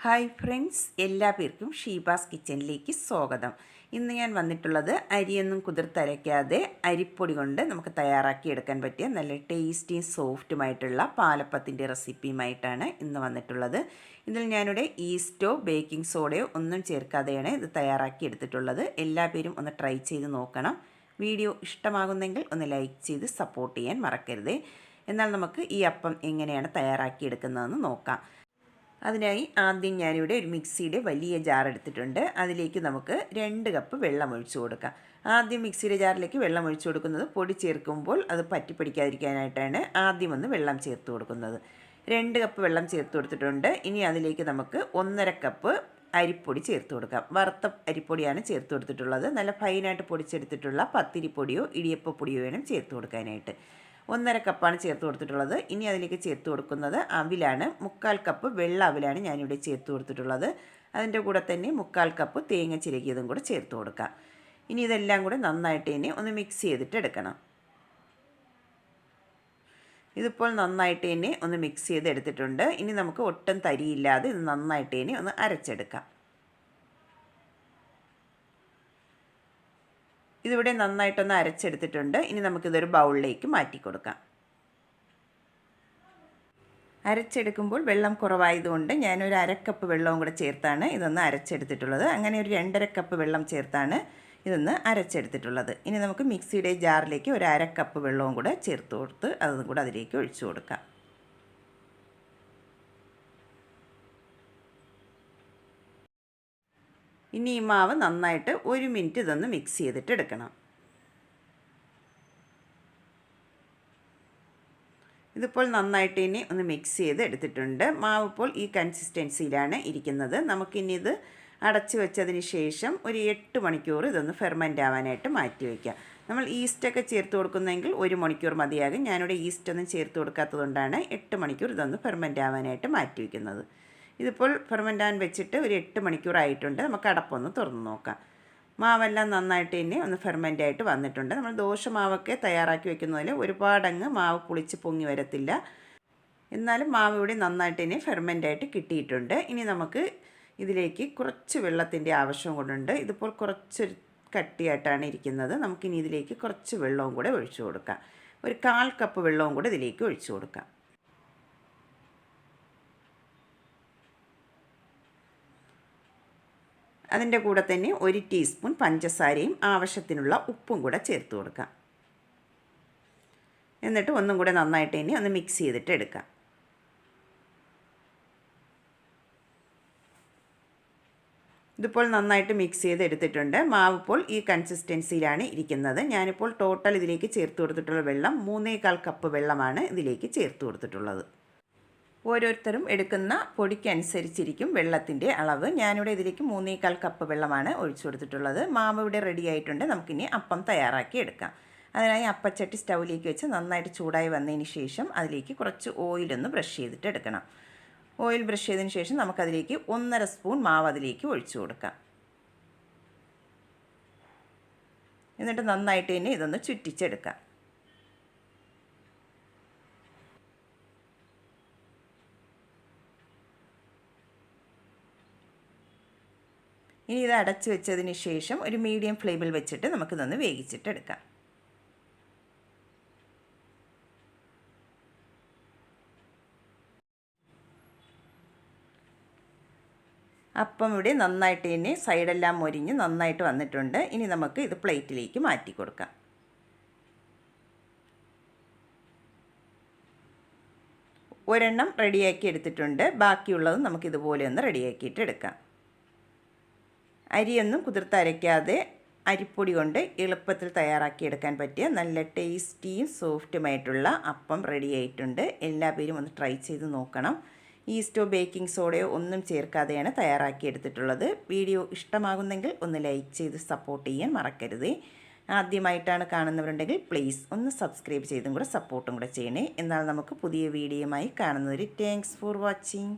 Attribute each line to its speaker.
Speaker 1: Hi friends, എല്ലാ പേർക്കും ഷീബാസ് കിച്ചണിലേക്ക് സ്വാഗതം. ഇന്ന് ഞാൻ വന്നിട്ടുള്ളത് അരിയൊന്നും കുതിർത്തരയ്ക്കാതെ അരിപ്പൊടി കൊണ്ട് നമുക്ക് തയ്യാറാക്കിയെടുക്കാൻ പറ്റിയ നല്ല ടേസ്റ്റിയും സോഫ്റ്റുമായിട്ടുള്ള പാലപ്പത്തിൻ്റെ റെസിപ്പിയുമായിട്ടാണ് ഇന്ന് വന്നിട്ടുള്ളത്. ഇതിൽ ഞാനിവിടെ ഈസ്റ്റോ ബേക്കിംഗ് സോഡയോ ഒന്നും ചേർക്കാതെയാണ് ഇത് തയ്യാറാക്കിയെടുത്തിട്ടുള്ളത്. എല്ലാ പേരും ഒന്ന് ട്രൈ ചെയ്ത് നോക്കണം. വീഡിയോ ഇഷ്ടമാകുന്നെങ്കിൽ ഒന്ന് ലൈക്ക് ചെയ്ത് സപ്പോർട്ട് ചെയ്യാൻ മറക്കരുതേ. എന്നാൽ നമുക്ക് ഈ അപ്പം എങ്ങനെയാണ് തയ്യാറാക്കിയെടുക്കുന്നതെന്ന് നോക്കാം. അതിനായി ആദ്യം ഞാനിവിടെ ഒരു മിക്സിയുടെ വലിയ ജാർ എടുത്തിട്ടുണ്ട്. അതിലേക്ക് നമുക്ക് 2 കപ്പ് വെള്ളം ഒഴിച്ചു കൊടുക്കാം. ആദ്യം മിക്സിയുടെ ജാറിലേക്ക് വെള്ളം ഒഴിച്ചു കൊടുക്കുന്നത് പൊടി ചേർക്കുമ്പോൾ അത് പറ്റിപ്പിടിക്കാതിരിക്കാനായിട്ടാണ് ആദ്യം ഒന്ന് വെള്ളം ചേർത്ത് കൊടുക്കുന്നത്. 2 കപ്പ് വെള്ളം ചേർത്ത് കൊടുത്തിട്ടുണ്ട്. ഇനി അതിലേക്ക് നമുക്ക് 1.5 കപ്പ് അരിപ്പൊടി ചേർത്ത് കൊടുക്കാം. വറുത്ത അരിപ്പൊടിയാണ് ചേർത്ത് കൊടുത്തിട്ടുള്ളത്. നല്ല ഫൈനായിട്ട് പൊടിച്ചെടുത്തിട്ടുള്ള പത്തിരിപ്പൊടിയോ ഇടിയപ്പപ്പൊടിയോ വേണം ചേർത്ത് കൊടുക്കാനായിട്ട്. 1.5 കപ്പാണ് ചേർത്ത് കൊടുത്തിട്ടുള്ളത്. ഇനി അതിലേക്ക് ചേർത്ത് കൊടുക്കുന്നത് അവിലാണ്. 3/4 കപ്പ് വെള്ള അവിലാണ് ഞാനിവിടെ ചേർത്ത് കൊടുത്തിട്ടുള്ളത്. അതിൻ്റെ കൂടെ തന്നെ 3/4 കപ്പ് തേങ്ങ ചിരകിയതും കൂടെ ചേർത്ത് കൊടുക്കാം. ഇനി ഇതെല്ലാം കൂടെ നന്നായിട്ട് തന്നെ ഒന്ന് മിക്സ് ചെയ്തിട്ട് എടുക്കണം. ഇതിപ്പോൾ നന്നായിട്ട് തന്നെ ഒന്ന് മിക്സ് ചെയ്തെടുത്തിട്ടുണ്ട്. ഇനി നമുക്ക് ഒട്ടും തരിയില്ലാതെ ഇത് നന്നായിട്ട് തന്നെ ഒന്ന് അരച്ചെടുക്കാം. ഇതിവിടെ നന്നായിട്ടൊന്ന് അരച്ചെടുത്തിട്ടുണ്ട്. ഇനി നമുക്കിതൊരു ബൗളിലേക്ക് മാറ്റി കൊടുക്കാം. അരച്ചെടുക്കുമ്പോൾ വെള്ളം കുറവായതുകൊണ്ട് ഞാനൊരു 1/2 കപ്പ് വെള്ളവും കൂടെ ചേർത്താണ് ഇതൊന്ന് അരച്ചെടുത്തിട്ടുള്ളത്. അങ്ങനെ ഒരു 2.5 കപ്പ് വെള്ളം ചേർത്താണ് ഇതൊന്ന് അരച്ചെടുത്തിട്ടുള്ളത്. ഇനി നമുക്ക് മിക്സിയുടെ ജാറിലേക്ക് ഒരു 1/2 കപ്പ് വെള്ളവും കൂടെ ചേർത്ത് കൊടുത്ത് അതും കൂടെ അതിലേക്ക് ഒഴിച്ചു കൊടുക്കാം. ഇനി ഈ മാവ് നന്നായിട്ട് 1 മിനിറ്റ് ഇതൊന്ന് മിക്സ് ചെയ്തിട്ട് എടുക്കണം. ഇതിപ്പോൾ നന്നായിട്ട് ഇനി ഒന്ന് മിക്സ് ചെയ്ത് എടുത്തിട്ടുണ്ട്. മാവ് ഇപ്പോൾ ഈ കൺസിസ്റ്റൻസിയിലാണ് ഇരിക്കുന്നത്. നമുക്കിനി ഇത് അടച്ചു വെച്ചതിന് ശേഷം ഒരു 8 മണിക്കൂർ ഇതൊന്ന് ഫെർമെൻ്റ് ആവാനായിട്ട് മാറ്റി വയ്ക്കാം. നമ്മൾ ഈസ്റ്റൊക്കെ ചേർത്ത് കൊടുക്കുന്നതെങ്കിൽ 1 മണിക്കൂർ മതിയാകും. ഞാനിവിടെ ഈസ്റ്റൊന്നും ചേർത്ത് കൊടുക്കാത്തതുകൊണ്ടാണ് 8 മണിക്കൂർ ഇതൊന്ന് ഫെർമെൻ്റ് ആവാനായിട്ട് മാറ്റി വയ്ക്കുന്നത്. ഇതിപ്പോൾ ഫെർമെൻ്റാൻ വെച്ചിട്ട് ഒരു 8 മണിക്കൂറായിട്ടുണ്ട്. നമുക്ക് അടപ്പൊന്ന് തുറന്ന് നോക്കാം. മാവെല്ലാം നന്നായിട്ട് തന്നെ ഒന്ന് ഫെർമെൻ്റായിട്ട് വന്നിട്ടുണ്ട്. നമ്മൾ ദോശമാവൊക്കെ തയ്യാറാക്കി വെക്കുന്നതിൽ ഒരുപാടങ്ങ് മാവ് പുളിച്ച് പൊങ്ങി വരത്തില്ല. എന്നാലും മാവ് ഇവിടെ നന്നായിട്ട് തന്നെ ഫെർമെൻ്റായിട്ട് കിട്ടിയിട്ടുണ്ട്. ഇനി നമുക്ക് ഇതിലേക്ക് കുറച്ച് വെള്ളത്തിൻ്റെ ആവശ്യം കൊണ്ടുണ്ട്. ഇതിപ്പോൾ കുറച്ച് കട്ടിയായിട്ടാണ് ഇരിക്കുന്നത്. നമുക്കിനി ഇതിലേക്ക് കുറച്ച് വെള്ളവും കൂടെ ഒഴിച്ചു കൊടുക്കാം. ഒരു 1/4 കപ്പ് വെള്ളവും കൂടെ ഇതിലേക്ക് ഒഴിച്ചു കൊടുക്കാം. അതിൻ്റെ കൂടെ തന്നെ 1 ടീസ്പൂൺ പഞ്ചസാരയും ആവശ്യത്തിനുള്ള ഉപ്പും കൂടെ ചേർത്ത് കൊടുക്കാം. എന്നിട്ട് ഒന്നും കൂടെ നന്നായിട്ട് തന്നെ ഒന്ന് മിക്സ് ചെയ്തിട്ട് എടുക്കാം. ഇതിപ്പോൾ നന്നായിട്ട് മിക്സ് ചെയ്ത് എടുത്തിട്ടുണ്ട്. മാവ് ഇപ്പോൾ ഈ കൺസിസ്റ്റൻസിയിലാണ് ഇരിക്കുന്നത്. ഞാനിപ്പോൾ ടോട്ടൽ ഇതിലേക്ക് ചേർത്ത് കൊടുത്തിട്ടുള്ള വെള്ളം 3/4 കപ്പ് വെള്ളമാണ് ഇതിലേക്ക് ചേർത്ത് കൊടുത്തിട്ടുള്ളത്. ഓരോരുത്തരും എടുക്കുന്ന പൊടിക്കനുസരിച്ചിരിക്കും വെള്ളത്തിൻ്റെ അളവ്. ഞാനിവിടെ ഇതിലേക്ക് 3/4 കപ്പ് വെള്ളമാണ് ഒഴിച്ചു കൊടുത്തിട്ടുള്ളത്. മാവ് ഇവിടെ റെഡി ആയിട്ടുണ്ട്. നമുക്കിനി അപ്പം തയ്യാറാക്കി എടുക്കാം. അതിനായി അപ്പച്ചട്ടി സ്റ്റൗവിലേക്ക് വെച്ച് നന്നായിട്ട് ചൂടായി വന്നതിന് ശേഷം അതിലേക്ക് കുറച്ച് ഓയിലൊന്ന് ബ്രഷ് ചെയ്തിട്ട് എടുക്കണം. ഓയിൽ ബ്രഷ് ചെയ്തതിന് ശേഷം നമുക്കതിലേക്ക് 1.5 സ്പൂൺ മാവ് അതിലേക്ക് ഒഴിച്ചു കൊടുക്കാം. എന്നിട്ട് നന്നായിട്ട് തന്നെ ഇതൊന്ന് ചുറ്റിച്ചെടുക്കാം. ഇനി ഇത് അടച്ച് വെച്ചതിന് ശേഷം ഒരു മീഡിയം ഫ്ലെയിമിൽ വെച്ചിട്ട് നമുക്കിതൊന്ന് വേവിച്ചിട്ടെടുക്കാം. അപ്പം ഇവിടെ നന്നായിട്ട് തന്നെ സൈഡെല്ലാം മൊരിഞ്ഞ് നന്നായിട്ട് വന്നിട്ടുണ്ട്. ഇനി നമുക്ക് ഇത് പ്ലേറ്റിലേക്ക് മാറ്റി കൊടുക്കാം. ഒരെണ്ണം റെഡിയാക്കി എടുത്തിട്ടുണ്ട്. ബാക്കിയുള്ളത് നമുക്കിതുപോലെ ഒന്ന് റെഡിയാക്കിയിട്ട് എടുക്കാം. അരിയൊന്നും കുതിർത്തരയ്ക്കാതെ അരിപ്പൊടി കൊണ്ട് എളുപ്പത്തിൽ തയ്യാറാക്കിയെടുക്കാൻ പറ്റിയ നല്ല ടേസ്റ്റിയും സോഫ്റ്റുമായിട്ടുള്ള അപ്പം റെഡി ആയിട്ടുണ്ട്. എല്ലാ പേരും ഒന്ന് ട്രൈ ചെയ്ത് നോക്കണം. ഈസ്റ്റോ ബേക്കിംഗ് സോഡയോ ഒന്നും ചേർക്കാതെയാണ് തയ്യാറാക്കിയെടുത്തിട്ടുള്ളത്. വീഡിയോ ഇഷ്ടമാകുന്നെങ്കിൽ ഒന്ന് ലൈക്ക് ചെയ്ത് സപ്പോർട്ട് ചെയ്യാൻ മറക്കരുതേ. ആദ്യമായിട്ടാണ് കാണുന്നവരുണ്ടെങ്കിൽ പ്ലീസ് ഒന്ന് സബ്സ്ക്രൈബ് ചെയ്തും കൂടെ സപ്പോർട്ടും കൂടെ ചെയ്യണേ. എന്നാൽ നമുക്ക് പുതിയ വീഡിയോയുമായി കാണുന്നവരെ താങ്ക്സ് ഫോർ വാച്ചിങ്.